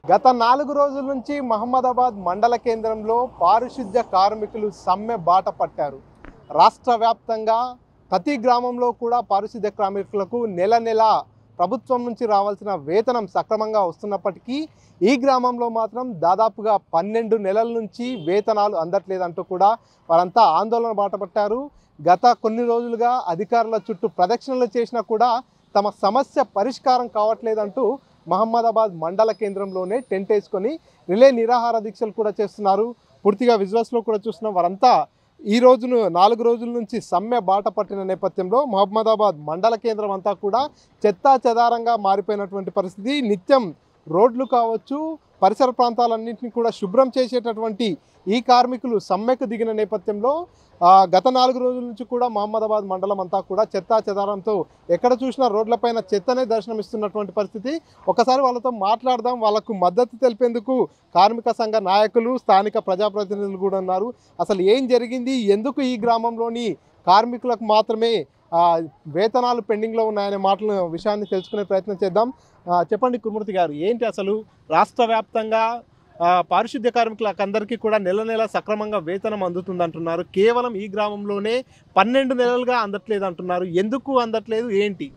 గత 4 రోజుల నుంచి మహమ్మదాబాద్ మండల కేంద్రంలో పారిశుద్ధ్య కార్మికులు సమ్మె బాట పట్టారు. రాష్ట్ర వ్యాప్తంగా ప్రతి గ్రామంలో కూడా పారిశుద్ధ్య కార్మికులకు నెల ప్రభుత్వం నుంచి రావాల్సిన వేతనం సక్రమంగా వస్తున్నప్పటికీ ఈ గ్రామంలో మాత్రం దాదాపుగా 12 నెలల నుంచి వేతనాలు అందట్లేదంటూ కూడా వారంతా ఆందోళన బాట పట్టారు. గత కొన్ని రోజులుగా అధికారుల చుట్టూ ప్రదక్షిణలు చేసినా కూడా తమ సమస్య పరిష్కారం కావట్లేదంటూ మహమ్మదాబాద్ మండల కేంద్రంలోనే టెంట్ వేసుకొని రిలే నిరాహార దీక్షలు కూడా చేస్తున్నారు. పూర్తిగా విజువల్స్లో కూడా చూస్తున్నాం. వారంతా ఈ రోజును 4 రోజుల నుంచి సమ్మె బాట పట్టిన నేపథ్యంలో మహమ్మదాబాద్ మండల కేంద్రం అంతా కూడా చెత్తా చెదారంగా మారిపోయినటువంటి పరిస్థితి. నిత్యం రోడ్లు కావచ్చు, పరిసర ప్రాంతాలన్నింటినీ కూడా శుభ్రం చేసేటటువంటి ఈ కార్మికులు సమ్మెకు దిగిన నేపథ్యంలో గత 4 రోజుల నుంచి కూడా మహమ్మదాబాద్ మండలం అంతా కూడా చెత్తా చెదారంతో ఎక్కడ చూసినా రోడ్లపైన చెత్తనే దర్శనమిస్తున్నటువంటి పరిస్థితి. ఒకసారి వాళ్ళతో మాట్లాడదాం. వాళ్ళకు మద్దతు తెలిపేందుకు కార్మిక సంఘ నాయకులు, స్థానిక ప్రజాప్రతినిధులు కూడా ఉన్నారు. అసలు ఏం జరిగింది, ఎందుకు ఈ గ్రామంలోని కార్మికులకు మాత్రమే వేతనాలు పెండింగ్లో ఉన్నాయనే విషయాన్ని తెలుసుకునే ప్రయత్నం చేద్దాం. చెప్పండి కురుమూర్తి గారు, ఏంటి అసలు రాష్ట్ర వ్యాప్తంగా పారిశుద్ధ్య కార్మికులకు అందరికీ కూడా నెల సక్రమంగా వేతనం అందుతుంది అంటున్నారు. కేవలం ఈ గ్రామంలోనే 12 నెలలుగా అందట్లేదు అంటున్నారు. ఎందుకు అందట్లేదు, ఏంటి?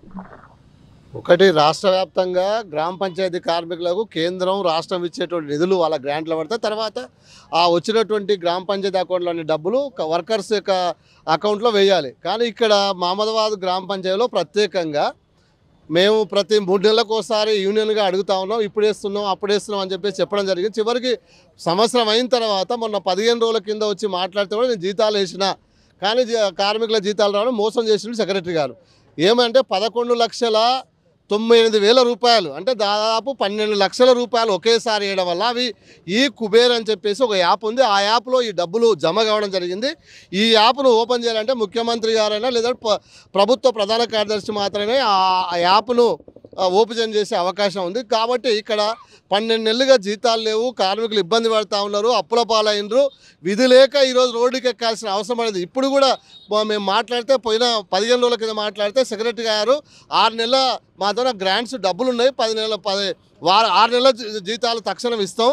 ఒకటి, రాష్ట్ర వ్యాప్తంగా గ్రామ పంచాయతీ కార్మికులకు కేంద్రం రాష్ట్రం ఇచ్చేటువంటి నిధులు వాళ్ళ గ్రాంట్లో పడతాయి. తర్వాత ఆ వచ్చినటువంటి గ్రామ పంచాయతీ అకౌంట్లోని డబ్బులు వర్కర్స్ యొక్క అకౌంట్లో వేయాలి. కానీ ఇక్కడ మహమ్మదాబాద్ గ్రామ పంచాయతీలో ప్రత్యేకంగా మేము ప్రతి 3 నెలలకు ఒకసారి యూనియన్గా అడుగుతా ఉన్నాం, ఇప్పుడు వేస్తున్నాం అప్పుడు వేస్తున్నాం అని చెప్పేసి చెప్పడం జరిగింది. చివరికి సంవత్సరం అయిన తర్వాత మొన్న 15 రోజుల కింద వచ్చి మాట్లాడితే కూడా నేను జీతాలు వేసిన, కానీ కార్మికుల జీతాలు రావడం మోసం చేసిన సెక్రటరీ గారు. ఏమంటే 11,98,000 రూపాయలు, అంటే దాదాపు 12 లక్షల రూపాయలు ఒకేసారి వేయడం వల్ల అవి ఈ కుబేర్ అని చెప్పేసి ఒక యాప్ ఉంది. ఆ యాప్లో ఈ డబ్బులు జమ కావడం జరిగింది. ఈ యాప్ను ఓపెన్ చేయాలంటే ముఖ్యమంత్రి గారైనా లేదా ప్రభుత్వ ప్రధాన కార్యదర్శి మాత్రమే ఆ యాప్ను ఓపెన్ చేసే అవకాశం ఉంది. కాబట్టి ఇక్కడ 12 నెలలుగా జీతాలు లేవు, కార్మికులు ఇబ్బంది పడుతూ ఉన్నారు, అప్పుల పాలైనరు, విధి లేక ఈరోజు రోడ్డుకి ఎక్కాల్సిన అవసరం అనేది. ఇప్పుడు కూడా మేము మాట్లాడితే పోయిన 15 రోజుల కింద మాట్లాడితే సెక్రటరీ గారు 6 నెలల మా ద్వారా గ్రాంట్స్ డబ్బులు ఉన్నాయి, 6 నెలల జీతాలు తక్షణం ఇస్తాం,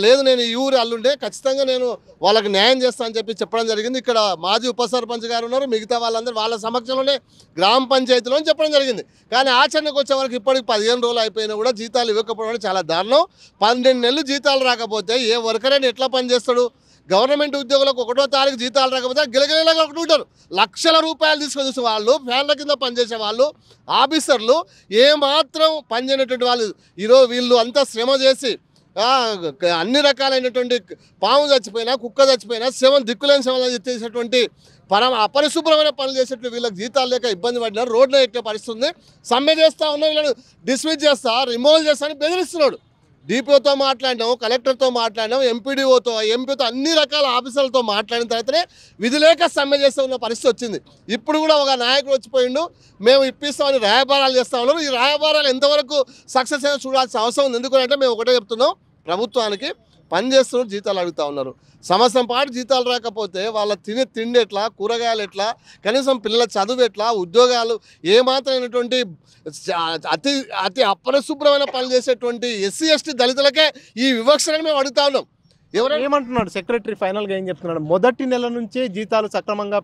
లేదు నేను ఈ ఊరి అల్లుండే ఖచ్చితంగా నేను వాళ్ళకి న్యాయం చేస్తాను అని చెప్పి చెప్పడం జరిగింది. ఇక్కడ మాజీ ఉప సర్పంచ్ గారు ఉన్నారు, మిగతా వాళ్ళందరూ వాళ్ళ సమక్షంలోనే గ్రామ పంచాయతీలో చెప్పడం జరిగింది. కానీ ఆచరణకు వచ్చే వరకు ఇప్పటికి 15 రోజులు అయిపోయినా కూడా జీతాలు ఇవ్వకపోవడం చాలా దారుణం. 12 నెలలు జీతాలు రాకపోతే ఏ వర్కరైనా ఎట్లా పనిచేస్తాడు? గవర్నమెంట్ ఉద్యోగులకు 1వ తారీఖు జీతాలు రాకపోతే గిలగిలగా ఒకటి ఉంటారు, లక్షల రూపాయలు తీసుకొని చూసే వాళ్ళు, ఫ్యాన్ల కింద పనిచేసే వాళ్ళు, ఆఫీసర్లు, ఏమాత్రం పనిచేయనటువంటి వాళ్ళు ఈరోజు వీళ్ళు అంతా శ్రమ చేసి అన్ని రకాలైనటువంటి పాము చచ్చిపోయినా, కుక్క చచ్చిపోయినా, దిక్కులేని సేవలు చేసేటువంటి అపరిశుభ్రమైన పనులు చేసేటువంటి వీళ్ళకి జీతాలు లేక ఇబ్బంది పడినారు. రోడ్లో ఎక్కే పరిస్థితి ఉంది. సమ్మె చేస్తూ ఉన్నా, వీళ్ళని డిస్మిస్ చేస్తా, రిమూవల్ చేస్తా అని బెదిరిస్తున్నాడు. డిపిఓతో మాట్లాడినాం, కలెక్టర్తో మాట్లాడినాం, ఎంపీతో అన్ని రకాల ఆఫీసర్లతో మాట్లాడిన తర్వాతనే విధి లేక సమ్మె చేస్తూ ఉన్న పరిస్థితి వచ్చింది. ఇప్పుడు కూడా ఒక నాయకుడు వచ్చిపోయిండు, మేము ఇప్పిస్తామని రాయబారాలు చేస్తూ ఉన్నారు. ఈ రాయబారాలు ఎంతవరకు సక్సెస్ అయినా చూడాల్సిన అవసరం ఉంది. ఎందుకంటే మేము ఒకటే చెప్తున్నాం, ప్రభుత్వానికి పని చేస్తున్నారు, జీతాలు అడుగుతూ ఉన్నారు. సంవత్సరం పాటు జీతాలు రాకపోతే వాళ్ళ తిండి ఎట్లా, కూరగాయలు ఎట్లా, కనీసం పిల్లల చదువు ఎట్లా, ఉద్యోగాలు ఏమాత్రమైనటువంటి అతి అపరిశుభ్రమైన పనులు చేసేటువంటి ఎస్సీ ఎస్టీ దళితులకే ఈ వివక్షను మేము అడుగుతా ఉన్నాం. ఏమంటున్నాడు సెక్రటరీ? ఫైనల్గా ఏం చెప్తున్నాడు? మొదటి నెల నుంచే జీతాలు సక్రమంగా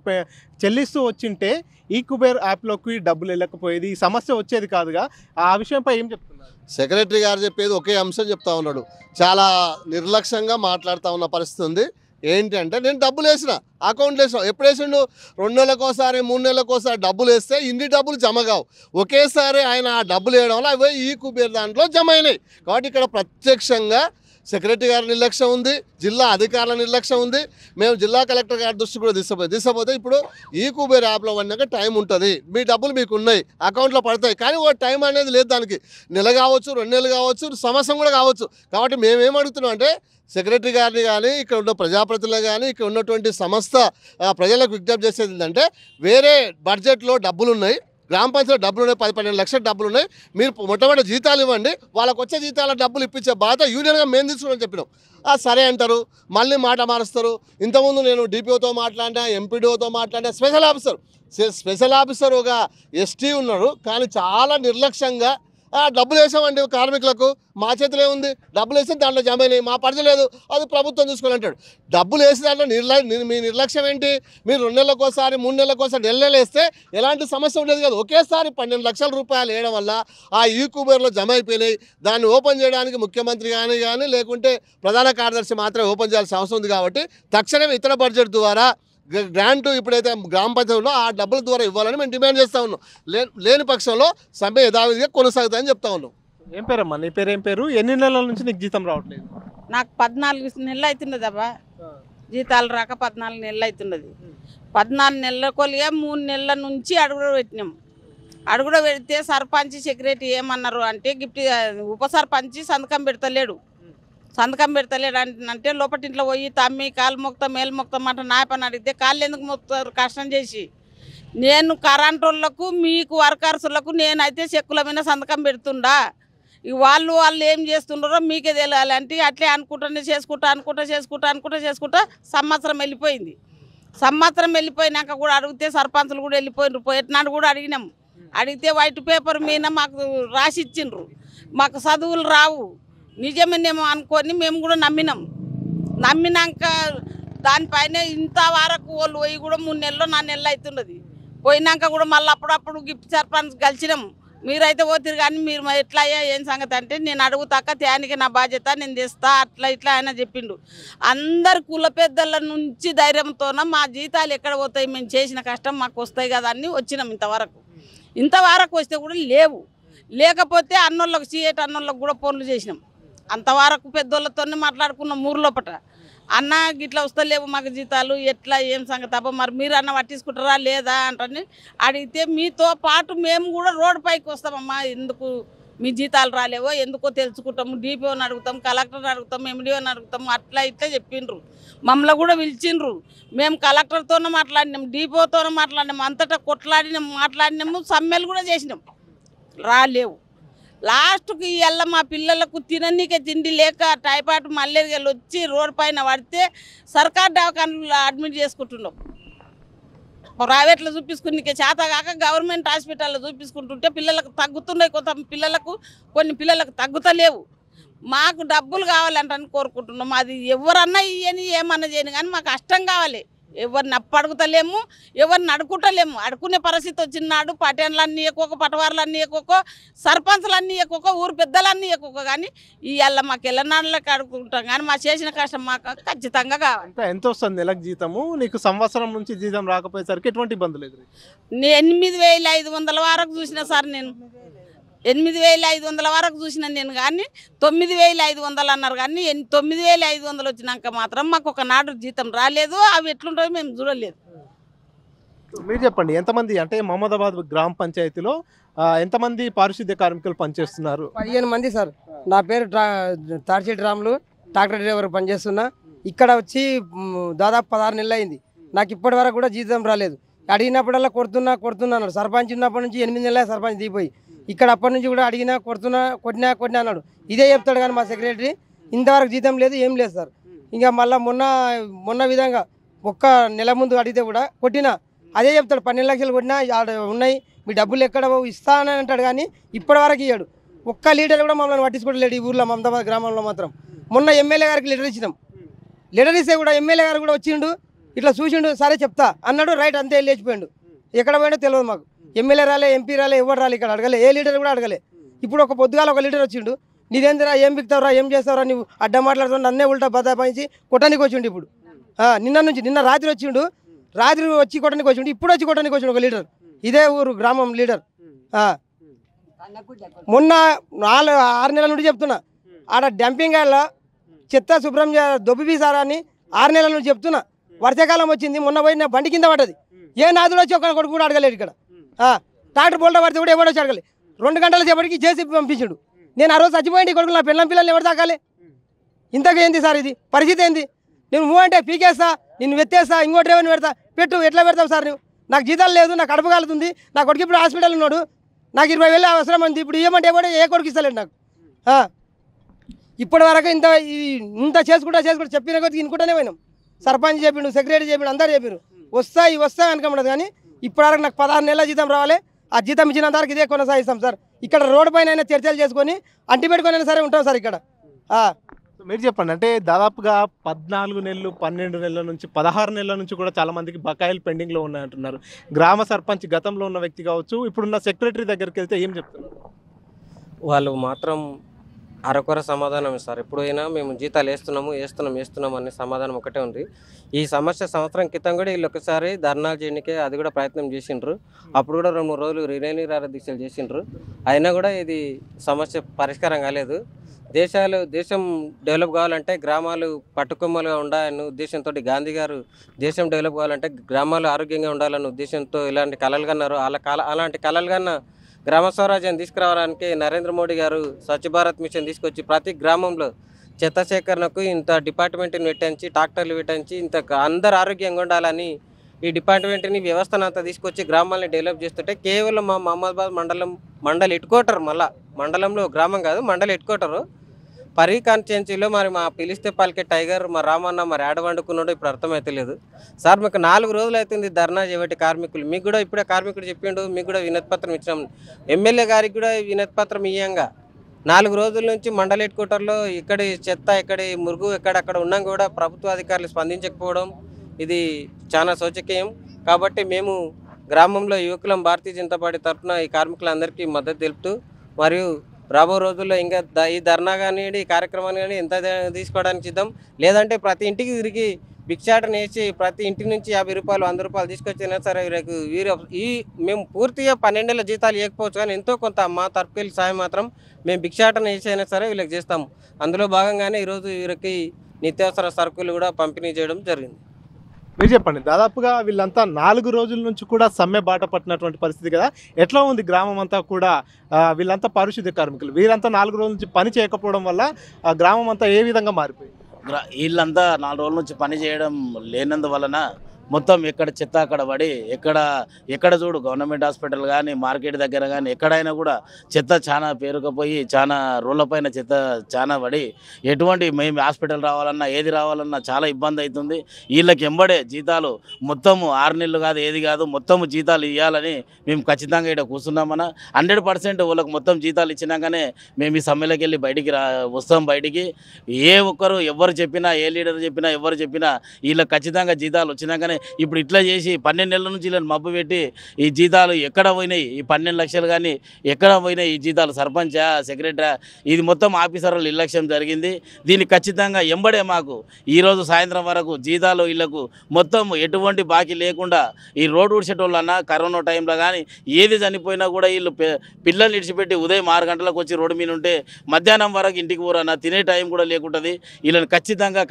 చెల్లిస్తూ వచ్చింటే ఈ కుబేర్ యాప్లోకి డబ్బులు వెళ్ళకపోయేది, ఈ సమస్య వచ్చేది కాదుగా. ఆ విషయంపై ఏం చెప్తున్నారు? సెక్రటరీ గారు చెప్పేది ఒకే అంశం చెప్తా ఉన్నాడు, చాలా నిర్లక్ష్యంగా మాట్లాడుతూ ఉన్న పరిస్థితి ఉంది. ఏంటి అంటే, నేను డబ్బులు వేసిన, అకౌంట్లో వేసిన, ఎప్పుడు వేసిండు? 2 నెలలకోసారి 3 నెలలకోసారి డబ్బులు వేస్తే ఇన్ని డబ్బులు జమ కావు. ఒకేసారి ఆయన ఆ డబ్బులు వేయడం వల్ల అవి ఈ కుబేర్ దాంట్లో జమ అయినాయి. కాబట్టి ఇక్కడ ప్రత్యక్షంగా సెక్రటరీ గారి నిర్లక్ష్యం ఉంది, జిల్లా అధికారుల నిర్లక్ష్యం ఉంది. మేము జిల్లా కలెక్టర్ గారి దృష్టి కూడా తీసుకుపోతే ఇప్పుడు ఈ కుబేర్ యాప్లో పడినాక టైం ఉంటుంది, మీ డబ్బులు మీకు ఉన్నాయి, అకౌంట్లో పడతాయి. కానీ ఓ టైం అనేది లేదు, దానికి నెల కావచ్చు, 2 నెలలు కావచ్చు, సంవత్సరం కూడా కావచ్చు. కాబట్టి మేమేం అడుగుతున్నాం అంటే, సెక్రటరీ గారిని కానీ, ఇక్కడ ఉన్న ప్రజాప్రతినిధులు కానీ, ఇక్కడ ఉన్నటువంటి సంస్థ ప్రజలకు విజ్ఞప్తి చేసేది ఏంటంటే, వేరే బడ్జెట్లో డబ్బులు ఉన్నాయి, గ్రామ పంచాయతీ డబ్బులు ఉన్నాయి, 10-12 లక్షల డబ్బులు ఉన్నాయి, మీరు మొట్టమొదటి జీతాలు ఇవ్వండి, వాళ్ళకు వచ్చే జీతాల డబ్బులు ఇప్పించే బాధ యూనియన్గా మేము తీసుకుని చెప్పినాం. సరే అంటారు, మళ్ళీ మాట మారుస్తారు. ఇంతకుముందు నేను డిపిఓతో మాట్లాడినా, ఎంపీడీఓతో మాట్లాడినా, స్పెషల్ ఆఫీసర్ ఒక ఎస్టీ ఉన్నారు, కానీ చాలా నిర్లక్ష్యంగా డబ్బులు వేసామండి కార్మికులకు, మా చేతిలో ఉంది, డబ్బులు వేస్తే దాంట్లో జమ అయినాయి, మా పరిధి లేదు, అది ప్రభుత్వం చూసుకోవాలంటాడు. డబ్బులు వేసి దాంట్లో మీ నిర్లక్ష్యం ఏంటి? మీరు 2 నెలలకోసారి 3 నెలలకోసారి నెలలు వేస్తే ఎలాంటి సమస్య ఉండేది కాదు. ఒకేసారి 12 లక్షల రూపాయలు వేయడం వల్ల ఆ ఈ కుబేర్లో జమ అయిపోయినాయి. దాన్ని ఓపెన్ చేయడానికి ముఖ్యమంత్రి కానీ లేకుంటే ప్రధాన కార్యదర్శి మాత్రమే ఓపెన్ చేయాల్సిన అవసరం ఉంది. కాబట్టి తక్షణమే ఇతర బడ్జెట్ ద్వారా గ్రాంటు ఇప్పుడైతే గ్రామ పంచాయతీలో ఆ డబ్బుల ద్వారా ఇవ్వాలని మేము డిమాండ్ చేస్తూ ఉన్నాం. లేని పక్షంలో సమ్మె యథావిధిగా కొనసాగుతాయని చెప్తా ఉన్నాం. ఏం పేరమ్మా నీ పేరు? ఏం పేరు? ఎన్ని నెలల నుంచి నీకు జీతం రావట్లేదు? నాకు 14 నెలలు అవుతున్నది అబ్బా, జీతాలు రాక 14 నెలలు అవుతున్నది. 14 నెలలకొలిగా 3 నెలల నుంచి అడుగులో పెట్టినాం. అడుగులో పెడితే సర్పంచ్ సెక్రటరీ ఏమన్నారు అంటే గిఫ్ట్ ఉప సర్పంచ్ సంతకం పెడతలేడు అంటే లోపటింట్లో పోయి తమ్మి కాలు మొక్తాం మేలు మొక్తాం అంటే నా పని అడిగితే కాళ్ళు ఎందుకు మొక్తారు కష్టం చేసి? నేను కరెంట్ వాళ్ళకు మీకు వర్కర్స్లకు నేనైతే చెక్కుల మీద సంతకం పెడుతుండా, వాళ్ళు ఏం చేస్తుండ్రో మీకే తెలియాలంటే అట్లే చేసుకుంటా సంవత్సరం వెళ్ళిపోయింది. సంవత్సరం వెళ్ళిపోయినాక కూడా అడిగితే సర్పంచులు కూడా వెళ్ళిపోయినారు. పోయినాడు కూడా అడిగితే వైట్ పేపర్ మీద మాకు రాసి ఇచ్చిండ్రు. మాకు చదువులు రావు నిజమేనేమో అనుకొని మేము కూడా నమ్మినాక దానిపైన ఇంతవరకు వాళ్ళు పోయి కూడా 3 నెలలు 4 నెలలు అవుతున్నది. పోయినాక కూడా మళ్ళీ అప్పుడప్పుడు గిఫ్ట్ సర్పంచ్ కలిసినాం. మీరైతే పోతురు కానీ మీరు ఎట్లా అయ్యా ఏం సంగతి అంటే నేను అడుగుతాక తేనికి నా బాధ్యత నేను తెస్తా అట్లా ఇట్లా ఆయన చెప్పిండు. అందరు కుల పెద్దల నుంచి ధైర్యంతోన మా జీతాలు ఎక్కడ పోతాయి, మేము చేసిన కష్టం మాకు వస్తాయి కదా అని వచ్చినాం. ఇంతవరకు వస్తే కూడా లేకపోతే అన్నోళ్ళకు సీఏట్ అన్నోళ్ళకు కూడా ఫోన్లు చేసినాం. అంతవరకు పెద్దోళ్ళతోనే మాట్లాడుకున్నాం ఊర్లోపట. అన్న గిట్లా వస్తలేవు మాకు జీతాలు, ఎట్లా ఏం సంగతి అబ్బా మరి మీరు అన్న పట్టించుకుంటారా లేదా అంటని అడిగితే మీతో పాటు మేము కూడా రోడ్డు పైకి వస్తామమ్మా, ఎందుకు మీ జీతాలు రాలేవో ఎందుకో తెలుసుకుంటాము, డిపిఓని అడుగుతాం, కలెక్టర్ని అడుగుతాం, ఎండిఓని అడుగుతాం అట్లా ఇట్లా చెప్పిండ్రు. మమ్మల్ని కూడా పిలిచిండ్రు. మేము కలెక్టర్తోనే మాట్లాడినాం, డిపిఓతోనే మాట్లాడినాం, అంతటా మాట్లాడినాము, సమ్మెలు కూడా చేసినాం, రాలేవు. లాస్ట్కి ఇవాళ మా పిల్లలకు తిననీకే తిండి లేక టైఫాయిడ్ మలేరియాలు వచ్చి రోడ్డు పైన పడితే సర్కార్ దవాఖానలో అడ్మిట్ చేసుకుంటున్నాం. ప్రైవేట్లో చూపించుకునే చేత కాక గవర్నమెంట్ హాస్పిటల్లో చూపించుకుంటుంటే పిల్లలకు తగ్గుతున్నాయి, కొన్ని పిల్లలకు తగ్గుతలేవు. మాకు డబ్బులు కావాలంటని కోరుకుంటున్నాం. అది ఎవరన్నా ఇయ్యని ఏమన్నా చేయని కానీ మాకు కష్టం కావాలి. ఎవరిని అడుగుతలేము, ఎవరిని అడుగుతలేము. అడుకునే పరిస్థితి వచ్చినాడు. పటేన్లన్నీ ఎక్కువ, పటవార్లన్నీ ఎక్కువ, సర్పంచ్లన్నీ ఎక్కువ, ఊరు పెద్దలన్నీ ఎక్కువ. కానీ ఇవాళ మాకు ఎల్లనాళ్ళకి అడుగుతుంటాం కానీ మా చేసిన కష్టం మాకు ఖచ్చితంగా కావాలి. ఎంత వస్తుంది నెలకు జీతము? నీకు సంవత్సరం నుంచి జీతం రాకపోయేసరికి ఎటువంటి ఇబ్బందులు ఎదురు? 8,500 వరకు చూసిన సార్, నేను 8,500 వరకు చూసిన నేను. కానీ 9,500 అన్నారు. కానీ 9,500 వచ్చినాక మాత్రం మాకు ఒకనాడు జీతం రాలేదు. అవి ఎట్లుంటాయో మేము చూడలేదు. మీరు చెప్పండి, ఎంతమంది అంటే మహమ్మదాబాద్ గ్రామ పంచాయతీలో ఎంతమంది పారిశుద్ధ్య కార్మికులు పనిచేస్తున్నారు? 15 మంది సార్. నా పేరు తాడిచెట్టి రాములు, ట్రాక్టర్ డ్రైవర్ పనిచేస్తున్నా. ఇక్కడ వచ్చి దాదాపు 16 నెలలు అయింది. నాకు ఇప్పటి వరకు కూడా జీతం రాలేదు. అడిగినప్పుడల్లా కొడుతున్నా అన్నాడు. సర్పంచ్ ఉన్నప్పటి నుంచి 8 నెలలే సర్పంచ్ దిగిపోయి. ఇక్కడ అప్పటి నుంచి కూడా అడిగినా కొట్టినా అన్నాడు. ఇదే చెప్తాడు కానీ మా సెక్రటరీ ఇంతవరకు జీతం లేదు, ఏం లేదు సార్. ఇంకా మళ్ళీ మొన్న విధంగా ఒక్క నెల ముందు అడిగితే కూడా కొట్టినా అదే చెప్తాడు. 12 లక్షలు కొట్టినా ఉన్నాయి, మీ డబ్బులు ఎక్కడ ఇస్తానని అంటాడు. కానీ ఇప్పటి వరకు ఇయ్యాడు. ఒక్క లీడర్ కూడా మమ్మల్ని పట్టించుకోవట్లేడు ఈ ఊర్లో మమదాబాద్ గ్రామంలో మాత్రం. మొన్న ఎమ్మెల్యే గారికి లెటర్ ఇచ్చినాం. లెటర్ ఇస్తే కూడా ఎమ్మెల్యే గారు కూడా వచ్చిండు, ఇట్లా చూసిండు, సరే చెప్తా అన్నాడు. రైట్ అంతే లేచిపోయిండు. ఎక్కడ పోయిండో తెలియదు మాకు. ఎమ్మెల్యే రాలే, ఎంపీ రాలే, ఎవరు రాలే, ఇక్కడ అడగలే, ఏ లీడర్ కూడా అడగలే. ఇప్పుడు ఒక పొద్దుగాల ఒక లీడర్ వచ్చిండు, నీదేందిరా ఏం బిక్తావురా ఏం చేస్తావురా నువ్వు అడ్డ మాట్లాడుతుంటే అన్నే ఉల్టా బదాయించి కొట్టడానికి వచ్చిండు. ఇప్పుడు నిన్న రాత్రి వచ్చిండు, రాత్రి వచ్చి కొట్టడానికి వచ్చిండు, ఇప్పుడు వచ్చి కొట్టడానికి వచ్చిండు ఒక లీడర్. ఇదే ఊరు గ్రామం లీడర్. మొన్న 6 నెలల నుండి చెప్తున్నా, ఆడ డంపింగ్ యార్డ్లో చెత్త శుభ్రం దొబ్బి సారా అని 6 నెలల నుంచి చెప్తున్నా. వర్షాకాలం వచ్చింది, మొన్న పోయిన బండి కింద పడ్డది. ఏ నాదుడు వచ్చి ఒక కొడుకు కూడా అడగలేదు. ఇక్కడ ట్రాక్టర్ బోల్టా పడితే కూడా ఎవడో వచ్చి అడగలేదు. 2 గంటల సేపటికి జేసీబీ పంపించాడు. నేను ఆ రోజు చచ్చిపోయింది కొడుకు, నా పిల్లల్ని ఎవరు తాకాలి? ఇంతకు ఏంది సార్ ఇది పరిస్థితి? ఏంది? నేను మూవ్ అంటే పీకేస్తా, నేను వెత్తేస్తా, ఇంకో డ్రైవర్ని పెడతా. ఎట్లా పెడతావు సార్ నువ్వు? నాకు జీతాలు లేదు, నాకు కడుపు కాలుతుంది, నా కొడుకు ఇప్పుడు హాస్పిటల్ ఉన్నాడు, నాకు 20,000 అవసరం ఉంది. ఇప్పుడు ఇవ్వమంటే కూడా ఏ కొడుకు ఇస్తలేడు నాకు. ఇప్పటి వరకు ఇంత చేసుకుంటా చెప్పిన కొద్దిగా ఇనుకుంటానే పోయినాం. సర్పంచ్ చెప్పిండు, సెక్రటరీ చెప్పిండు, అందరు చెప్పారు వస్తాయి అనుకోమన్నది. కానీ ఇప్పటివరకు నాకు 16 నెలల జీతం రావాలి. ఆ జీతం ఇచ్చినంత వరకు ఇదే కొనసాగిస్తాం సార్. ఇక్కడ రోడ్డు పైన చర్చలు చేసుకొని అంటి పెట్టుకొని సరే ఉంటాం సార్ ఇక్కడ. మీరు చెప్పండి, అంటే దాదాపుగా 14 నెలలు 12 నెలల నుంచి 16 నెలల నుంచి కూడా చాలా మందికి బకాయిలు పెండింగ్లో ఉన్నాయంటున్నారు. గ్రామ సర్పంచ్ గతంలో ఉన్న వ్యక్తి కావచ్చు, ఇప్పుడున్న సెక్రటరీ దగ్గరికి వెళ్తే ఏం చెప్తున్నారు? వాళ్ళు మాత్రం అరకొర సమాధానం ఇస్తారు. ఎప్పుడైనా మేము జీతాలు వేస్తున్నాం అనే సమాధానం ఒకటే ఉంది. ఈ సమస్య సంవత్సరం క్రితం కూడా వీళ్ళు ఒకసారి ధర్నాలు చేయడానికే అది కూడా ప్రయత్నం చేసిండ్రు. అప్పుడు కూడా 2-3 రోజులు రిలే దీక్షలు చేసిండ్రు. అయినా కూడా ఇది సమస్య పరిష్కారం కాలేదు. దేశం డెవలప్ కావాలంటే గ్రామాలు పట్టుకొమ్మలుగా ఉండాలనే ఉద్దేశంతో గాంధీ గారు దేశం డెవలప్ కావాలంటే గ్రామాలు ఆరోగ్యంగా ఉండాలనే ఉద్దేశంతో ఇలాంటి కలలు కన్నారు. అలాంటి కలలు కన్నా గ్రామ స్వరాజ్యం తీసుకురావడానికి నరేంద్ర మోడీ గారు స్వచ్ఛ భారత్ మిషన్ తీసుకొచ్చి ప్రతి గ్రామంలో చెత్త సేకరణకు ఇంత డిపార్ట్మెంట్ని పెట్టించి ట్రాక్టర్లు పెట్టించి ఇంత అందరు ఆరోగ్యంగా ఉండాలని ఈ డిపార్ట్మెంట్ని వ్యవస్థను అంతా తీసుకొచ్చి గ్రామాలని డెవలప్ చేస్తుంటే కేవలం మా మహమ్మదాబాద్ మండల్ హెడ్ క్వార్టర్, మండలంలో గ్రామం కాదు మండల్ హెడ్ క్వార్టరు పరీ కాన్స్టిట్యున్సీలో మరి మా పిలిస్తే పలికే టైగర్ మా రామన్న మరి ఆడవండుకున్నాడో ఇప్పుడు అర్థమైతే లేదు సార్. మీకు 4 రోజులు అవుతుంది ధర్నా చేయబట్టి కార్మికులు. మీకు కూడా ఇప్పుడే కార్మికుడు చెప్పిండు, మీకు కూడా వినతిపత్రం ఇచ్చినాం. ఎమ్మెల్యే గారికి కూడా వినతిపత్రం ఇయ్యంగా 4 రోజుల నుంచి మండల హెడ్ క్వార్టర్లో ఇక్కడి చెత్త ఇక్కడి మురుగు ఎక్కడక్కడ ఉన్నాం కూడా ప్రభుత్వ అధికారులు స్పందించకపోవడం ఇది చాలా శోచనీయం. కాబట్టి మేము గ్రామంలో యువకులం భారతీయ జనతా పార్టీ తరఫున ఈ కార్మికులందరికీ మద్దతు తెలుపుతూ మరియు రాబో రోజుల్లో ఇంకా ఈ ధర్నా కానీ ఈ కార్యక్రమాన్ని కానీ ఎంత తీసుకోవడానికి సిద్ధం. లేదంటే ప్రతి ఇంటికి తిరిగి భిక్షాటన వేసి ప్రతి ఇంటి నుంచి 50 రూపాయలు 100 రూపాయలు తీసుకొచ్చినా సరే మేము పూర్తిగా 12 నెలల జీతాలు ఇవ్వకపోవచ్చు కానీ ఎంతో కొంత మా తరపుకెళ్ళి సాయం మాత్రం మేము భిక్షాటన వేసైనా సరే వీళ్ళకి చేస్తాము. అందులో భాగంగానే ఈరోజు వీరికి నిత్యావసర సరుకులు కూడా పంపిణీ చేయడం జరిగింది. మీరు చెప్పండి, దాదాపుగా వీళ్ళంతా 4 రోజుల నుంచి కూడా సమ్మె బాట పట్టినటువంటి పరిస్థితి కదా, ఎట్లా ఉంది గ్రామం అంతా కూడా? వీళ్ళంతా పారిశుద్ధ్య కార్మికులు, వీళ్ళంతా 4 రోజుల నుంచి పని చేయకపోవడం వల్ల గ్రామం అంతా ఏ విధంగా మారిపోయింది? వీళ్ళంతా 4 రోజుల నుంచి పని చేయడం లేనందువలన మొత్తం ఎక్కడ చెత్త అక్కడ పడి ఎక్కడ చూడు గవర్నమెంట్ హాస్పిటల్ కానీ మార్కెట్ దగ్గర కానీ ఎక్కడైనా కూడా చెత్త చాలా పేరుకపోయి చాలా రోడ్లపైన చెత్త చాలా పడి ఎటువంటి మేము హాస్పిటల్ రావాలన్నా ఏది రావాలన్నా చాలా ఇబ్బంది అవుతుంది. వీళ్ళకి ఎంబడే జీతాలు మొత్తము 6 నెలలు కాదు ఏది కాదు మొత్తము జీతాలు ఇవ్వాలని మేము ఖచ్చితంగా ఇక్కడ కూర్చున్నామన్నా. 100% వాళ్ళకి మొత్తం జీతాలు ఇచ్చినాకనే మేము ఈ సమ్మెలోకి వెళ్ళి వస్తాం బయటికి. ఏ ఒక్కరు ఎవరు చెప్పినా ఏ లీడర్ చెప్పినా ఎవరు చెప్పినా వీళ్ళకి ఖచ్చితంగా జీతాలు వచ్చినాకనే. ఇప్పుడు ఇట్లా చేసి 12 నెలల నుంచి వీళ్ళని మబ్బు పెట్టి ఈ జీతాలు ఎక్కడ పోయినాయి, ఈ 12 లక్షలు కానీ ఎక్కడ పోయినాయి ఈ జీతాలు, సర్పంచా సెక్రటరీ ఇది మొత్తం ఆఫీసర్లు నిర్లక్ష్యం జరిగింది. దీనికి ఖచ్చితంగా ఎంబడే మాకు ఈరోజు సాయంత్రం వరకు జీతాలు వీళ్ళకు మొత్తం ఎటువంటి బాకీ లేకుండా ఈ రోడ్డు ఊడ్చేటోళ్ళన్నా కరోనా టైంలో కానీ ఏది చనిపోయినా కూడా వీళ్ళు పిల్లల్ని ఇడిచిపెట్టి ఉదయం 6 గంటలకు వచ్చి రోడ్డు మీద ఉంటే మధ్యాహ్నం వరకు ఇంటికి పోరన్నా తినే టైం కూడా లేకుంటుంది. వీళ్ళని ఖచ్చితంగా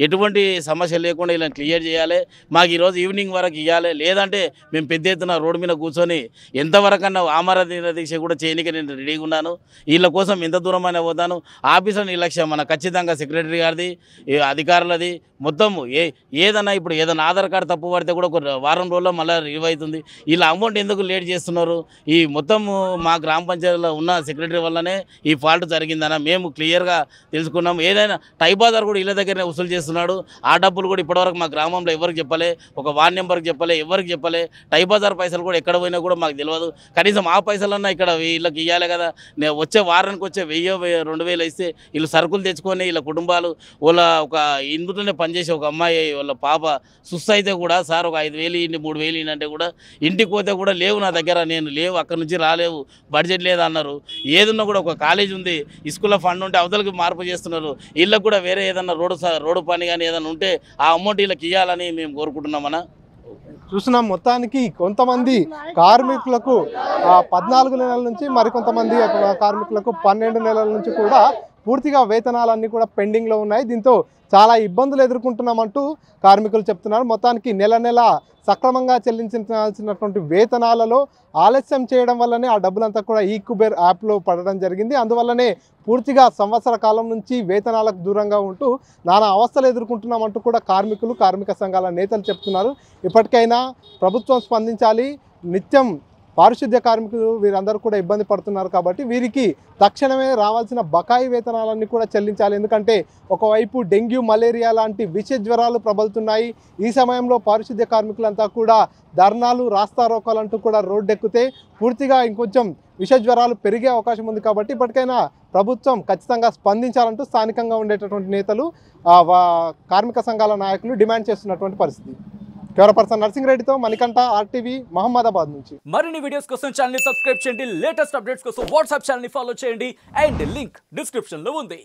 ఎటువంటి సమస్య లేకుండా వీళ్ళని క్లియర్ చేయాలి. మాకు ఈరోజు ఈవినింగ్ వరకు ఇవ్వాలి. లేదంటే మేము పెద్ద ఎత్తున రోడ్డు మీద కూర్చొని ఎంతవరకన్నా ఆమరణ దీక్ష కూడా చేయడానికి నేను రెడీగా ఉన్నాను. వీళ్ళ కోసం ఎంత దూరం అయినా పోతాను. ఆఫీసర్ నిర్లక్ష్యం మన ఖచ్చితంగా సెక్రటరీ గారిది అధికారులది మొత్తము ఏదన్నా ఇప్పుడు ఏదైనా ఆధార్ కార్డు తప్పు పడితే కూడా ఒక వారం రోజుల్లో మళ్ళీ రిలీవ్ అవుతుంది. వీళ్ళ అమౌంట్ ఎందుకు లేట్ చేస్తున్నారు? ఈ మొత్తము మా గ్రామ పంచాయతీలో ఉన్న సెక్రటరీ వల్లనే ఈ ఫాల్ట్ జరిగిందన్న మేము క్లియర్గా తెలుసుకున్నాము. ఏదైనా టైబాదార్ కూడా వీళ్ళ దగ్గరనే వసూలు చేస్తున్నాడు. ఆ డబ్బులు కూడా ఇప్పటివరకు మా గ్రామంలో ఎవరికి చెప్పలే, ఒక వార్డ్ నెంబర్కి చెప్పలే, ఎవరికి చెప్పలే. టైబాదార్ పైసలు కూడా ఎక్కడ పోయినా కూడా మాకు తెలియదు. కనీసం ఆ పైసలన్నా ఇక్కడ వీళ్ళకి ఇవ్వాలి కదా. నేను వచ్చే వారానికి వచ్చే 1000-2000 ఇస్తే వీళ్ళు సరుకులు తెచ్చుకొని వీళ్ళ కుటుంబాలు వాళ్ళ ఒక ఇందులోనే పనిచేసి ఒక అమ్మాయి వాళ్ళ పాప సుస్థ అయితే కూడా సార్ ఒక 5000 ఇంటి 3000 అంటే కూడా ఇంటికి పోతే కూడా లేవు నా దగ్గర, నేను లేవు అక్కడ నుంచి రాలేవు, బడ్జెట్ లేదన్నారు. ఏదన్నా కూడా ఒక కాలేజ్ ఉంది, స్కూల్లో ఫండ్ ఉంటే అవతలకి మార్పు చేస్తున్నారు. వీళ్ళకి కూడా వేరే ఏదన్నా రోడ్డు పని కానీ ఏదైనా ఉంటే ఆ అమౌంట్ వీళ్ళకి ఇవ్వాలని మేము కోరుకుంటున్నామన్నా. చూస్తున్నాం, మొత్తానికి కొంతమంది కార్మికులకు 14 నెలల నుంచి, మరికొంతమంది కార్మికులకు 12 నెలల నుంచి కూడా పూర్తిగా వేతనాలన్నీ కూడా పెండింగ్లో ఉన్నాయి. దీంతో చాలా ఇబ్బందులు ఎదుర్కొంటున్నామంటూ కార్మికులు చెప్తున్నారు. మొత్తానికి నెల సక్రమంగా చెల్లించాల్సినటువంటి వేతనాలలో ఆలస్యం చేయడం వల్లనే ఆ డబ్బులంతా కూడా ఈ కుబేర్ యాప్లో పడడం జరిగింది. అందువల్లనే పూర్తిగా సంవత్సర కాలం నుంచి వేతనాలకు దూరంగా ఉంటూ నానా అవస్థలు ఎదుర్కొంటున్నామంటూ కూడా కార్మిక సంఘాల నేతలు చెప్తున్నారు. ఇప్పటికైనా ప్రభుత్వం స్పందించాలి. నిత్యం పారిశుద్ధ్య కార్మికులు వీరందరూ కూడా ఇబ్బంది పడుతున్నారు కాబట్టి వీరికి తక్షణమే రావాల్సిన బకాయి వేతనాలన్నీ కూడా చెల్లించాలి. ఎందుకంటే ఒకవైపు డెంగ్యూ, మలేరియా లాంటి విష జ్వరాలు ప్రబలుతున్నాయి. ఈ సమయంలో పారిశుద్ధ్య కార్మికులంతా కూడా ధర్నాలు, రాస్తారోకాలంటూ కూడా రోడ్డెక్కితే పూర్తిగా ఇంకొంచెం విష జ్వరాలు పెరిగే అవకాశం ఉంది. కాబట్టి ఇప్పటికైనా ప్రభుత్వం ఖచ్చితంగా స్పందించాలంటూ స్థానికంగా ఉండేటటువంటి నేతలు, కార్మిక సంఘాల నాయకులు డిమాండ్ చేస్తున్నటువంటి పరిస్థితి. కెమెరా పర్సన్ నర్సింగ్ రెడ్డితో మణికంఠ, RTV, మహమ్మదాబాద్ నుంచి. మరిన్ని వీడియోస్ కోసం ఛానల్ ని సబ్స్క్రైబ్ చేయండి. లేటెస్ట్ అప్డేట్స్ కోసం వాట్సాప్ ఛానల్ ని ఫాలో చేయండి. అండ్ లింక్ డిస్క్రిప్షన్ లో ఉంది.